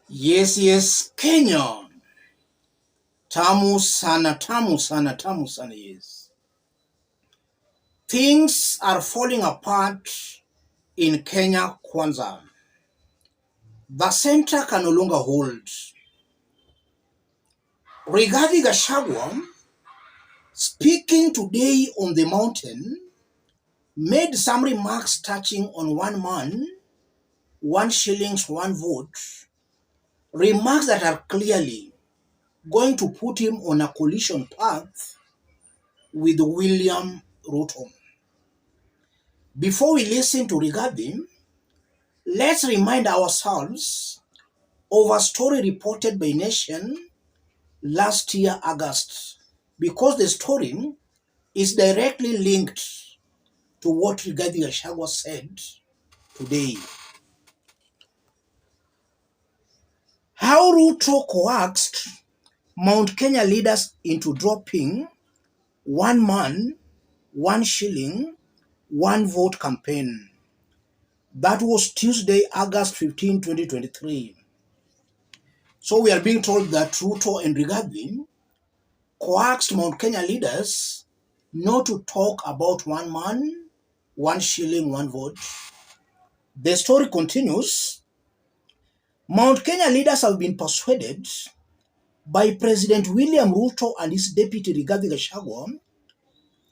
Yes, Kenya. Tamu sana, tamu sana, tamu sana, yes. Things are falling apart in Kenya Kwanza. The center can no longer hold. Regarding Gachagua, speaking today on the mountain, made some remarks touching on one man, 1 shillings, 1 vote. Remarks that are clearly going to put him on a collision path with William Ruto. Before we listen to Rigathi, let's remind ourselves of a story reported by Nation last year, August, because the story is directly linked to what Rigathi Gachagua said today. How Ruto coaxed Mount Kenya leaders into dropping 1 man, 1 shilling, 1 vote campaign. That was Tuesday, August 15, 2023. So we are being told that Ruto and Rigathi coaxed Mount Kenya leaders not to talk about 1 man, 1 shilling, 1 vote. The story continues. Mount Kenya leaders have been persuaded by President William Ruto and his deputy Rigathi Gachagua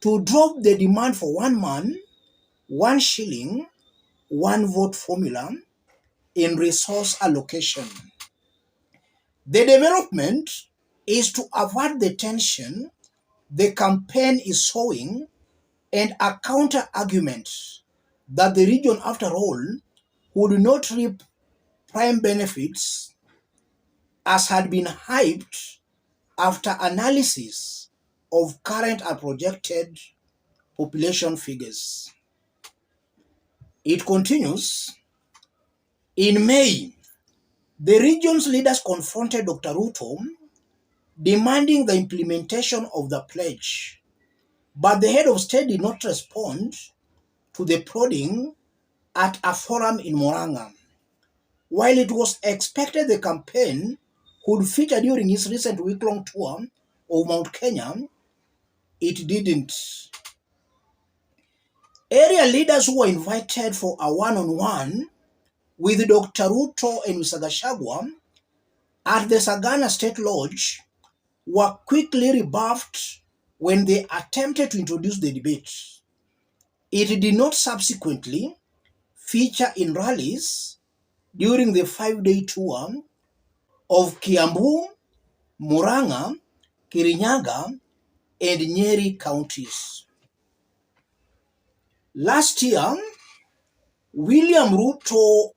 to drop the demand for 1 man, 1 shilling, 1 vote formula in resource allocation. The development is to avert the tension the campaign is sowing and a counter-argument that the region, after all, would not reap prime benefits as had been hyped after analysis of current and projected population figures. It continues. In May, the region's leaders confronted Dr. Ruto demanding the implementation of the pledge, but the head of state did not respond to the prodding at a forum in Murang'a. While it was expected the campaign would feature during his recent week-long tour of Mount Kenya, it didn't. Area leaders who were invited for a one-on-one with Dr. Ruto and Mr. Gachagua at the Sagana State Lodge were quickly rebuffed when they attempted to introduce the debate. It did not subsequently feature in rallies during the 5-day tour of Kiambu, Murang'a, Kirinyaga, and Nyeri counties. Last year, William Ruto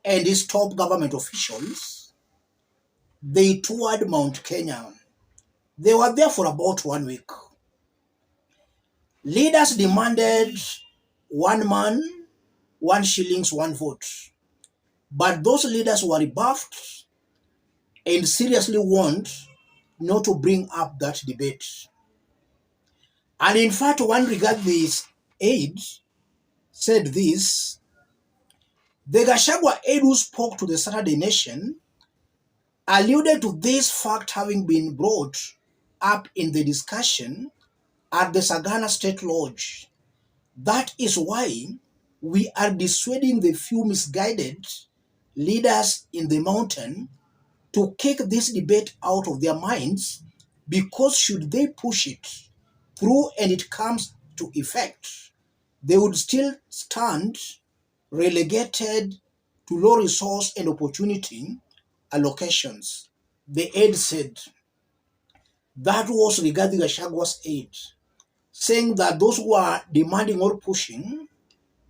and his top government officials, they toured Mount Kenya. They were there for about 1 week. Leaders demanded 1 man, 1 shillings, 1 vote. But those leaders were rebuffed and seriously warned not to bring up that debate. And in fact, one Rigathi aide said this: the Gachagua aide who spoke to the Saturday Nation alluded to this fact having been brought up in the discussion at the Sagana State Lodge. That is why we are dissuading the few misguided leaders in the mountain to kick this debate out of their minds, because should they push it through and it comes to effect, they would still stand relegated to low resource and opportunity allocations. The aide said. That was regarding Gachagua's aide, saying that those who are demanding or pushing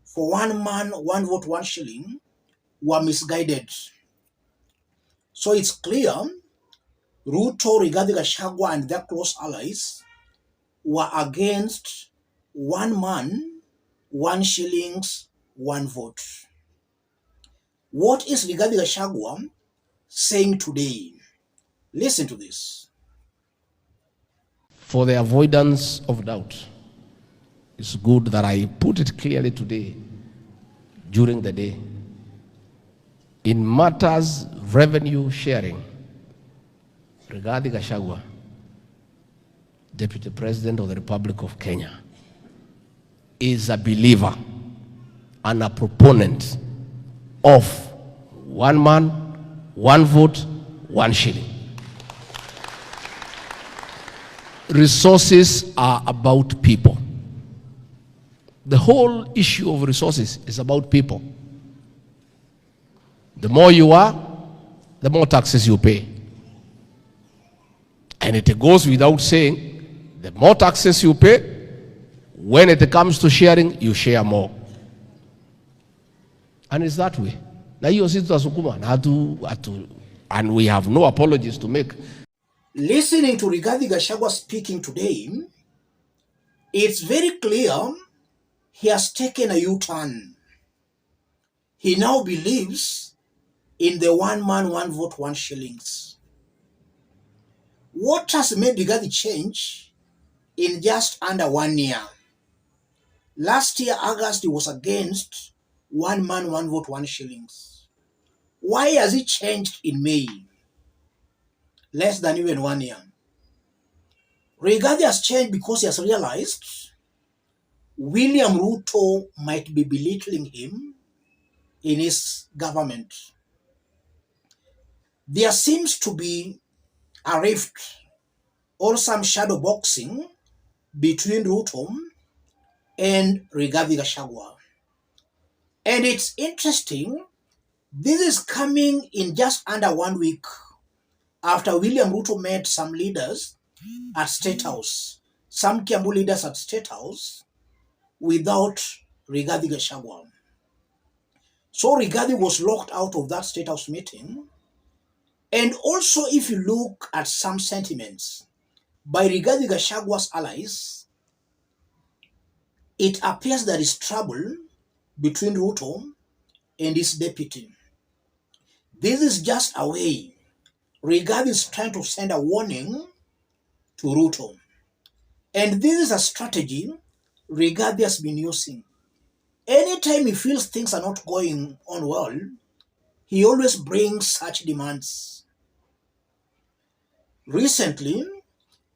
for 1 man, 1 vote, 1 shilling were misguided. So it's clear Ruto, Rigathi Gachagua, and their close allies were against 1 man, 1 shillings, 1 vote. What is Rigathi Gachagua saying today? Listen to this. For the avoidance of doubt, it's good that I put it clearly today during the day. In matters revenue sharing, regarding Gachagua, Deputy President of the Republic of Kenya, is a believer and a proponent of one man, one vote, one shilling. Resources are about people. The whole issue of resources is about people. The more you are, the more taxes you pay. And it goes without saying, the more taxes you pay, when it comes to sharing, you share more. And it's that way. And we have no apologies to make. Listening to Rigathi Gachagua speaking today, it's very clear he has taken a U-turn. He now believes in the one man, one vote, one shillings. What has made Rigathi change in just under 1 year? Last year, August, he was against one man, one vote, one shillings. Why has he changed in May? Less than even 1 year. Rigathi has changed because he has realized William Ruto might be belittling him in his government. There seems to be a rift or some shadow boxing between Ruto and Rigathi Gachagua. And it's interesting, this is coming in just under 1 week after William Ruto met some leaders at State House, some Kiambu leaders at State House, without Rigathi Gachagua. So Rigathi was locked out of that State House meeting. And also, if you look at some sentiments by Rigathi Gachagua's allies, it appears there is trouble between Ruto and his deputy. This is just a way Rigathi is trying to send a warning to Ruto. And this is a strategy Rigathi has been using. Anytime he feels things are not going on well, he always brings such demands. Recently,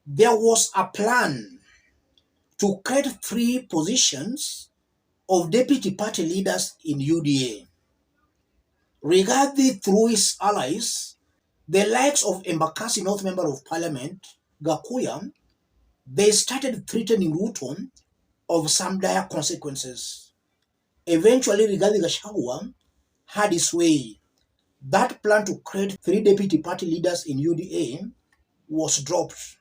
there was a plan to create 3 positions of deputy party leaders in UDA. Rigathi, through his allies, the likes of Embakasi North Member of Parliament, Gachagua, they started threatening Ruto of some dire consequences. Eventually, Rigathi Gachagua had his way. That plan to create 3 deputy party leaders in UDA was dropped.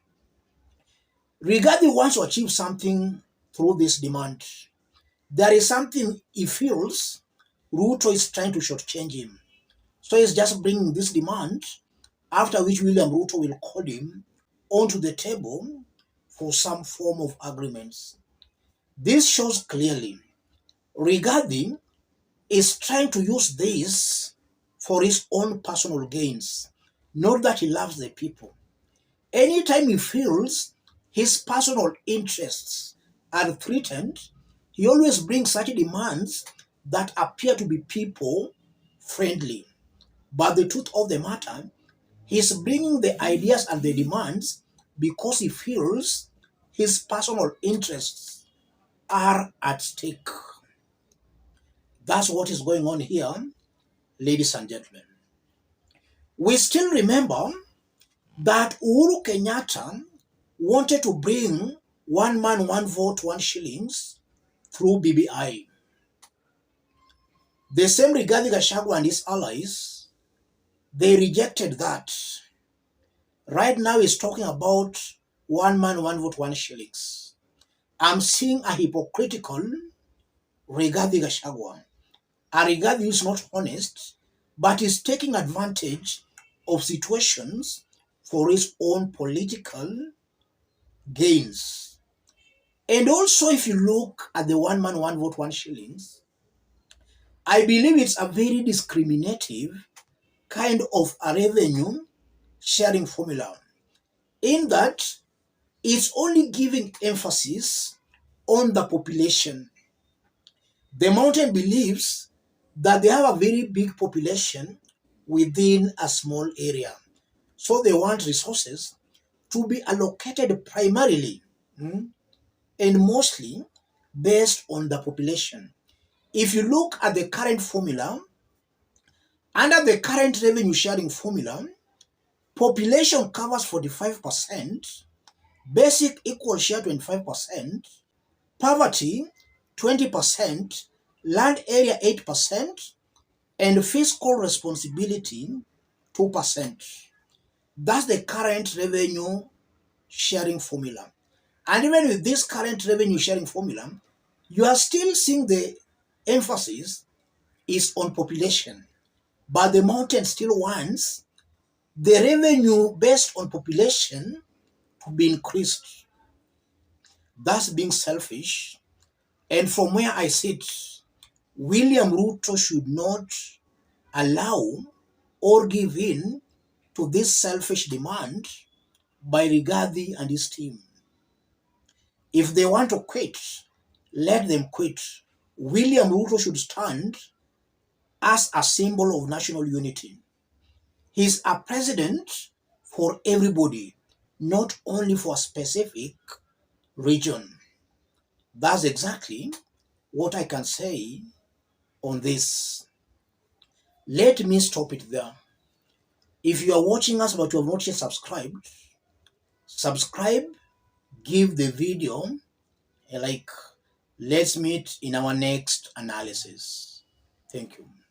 Rigathi wants to achieve something through this demand. There is something he feels Ruto is trying to shortchange him. So he's just bringing this demand, after which William Ruto will call him onto the table for some form of agreements. This shows clearly Rigathi is trying to use this for his own personal gains, not that he loves the people. Anytime he feels his personal interests are threatened, he always brings such demands that appear to be people friendly. But the truth of the matter, he's bringing the ideas and the demands because he feels his personal interests are at stake. That's what is going on here, ladies and gentlemen. We still remember that Uhuru Kenyatta wanted to bring one man, one vote, one shillings through BBI. The same Rigathi Gachagua and his allies, they rejected that. Right now he's talking about one man, one vote, one shillings. I'm seeing a hypocritical Rigathi Gachagua. A Rigathi is not honest, but is taking advantage of situations for his own political gains. And also, if you look at the one man, one vote, one shillings, I believe it's a very discriminative kind of a revenue sharing formula, in that it's only giving emphasis on the population. The mountain believes that they have a very big population within a small area. So they want resources to be allocated primarily and mostly based on the population. If you look at the current formula, under the current revenue sharing formula, population covers 45%, basic equal share 25%, poverty 20%, land area 8%, and fiscal responsibility 2%. That's the current revenue sharing formula. And even with this current revenue sharing formula, you are still seeing the emphasis is on population. But the mountain still wants the revenue based on population to be increased. That's being selfish. And from where I sit, William Ruto should not allow or give in to this selfish demand by Rigathi and his team. If they want to quit, let them quit. William Ruto should stand as a symbol of national unity. He's a president for everybody, not only for a specific region. That's exactly what I can say on this. Let me stop it there. If you are watching us but you have not yet subscribed, subscribe, give the video a like. Let's meet in our next analysis. Thank you.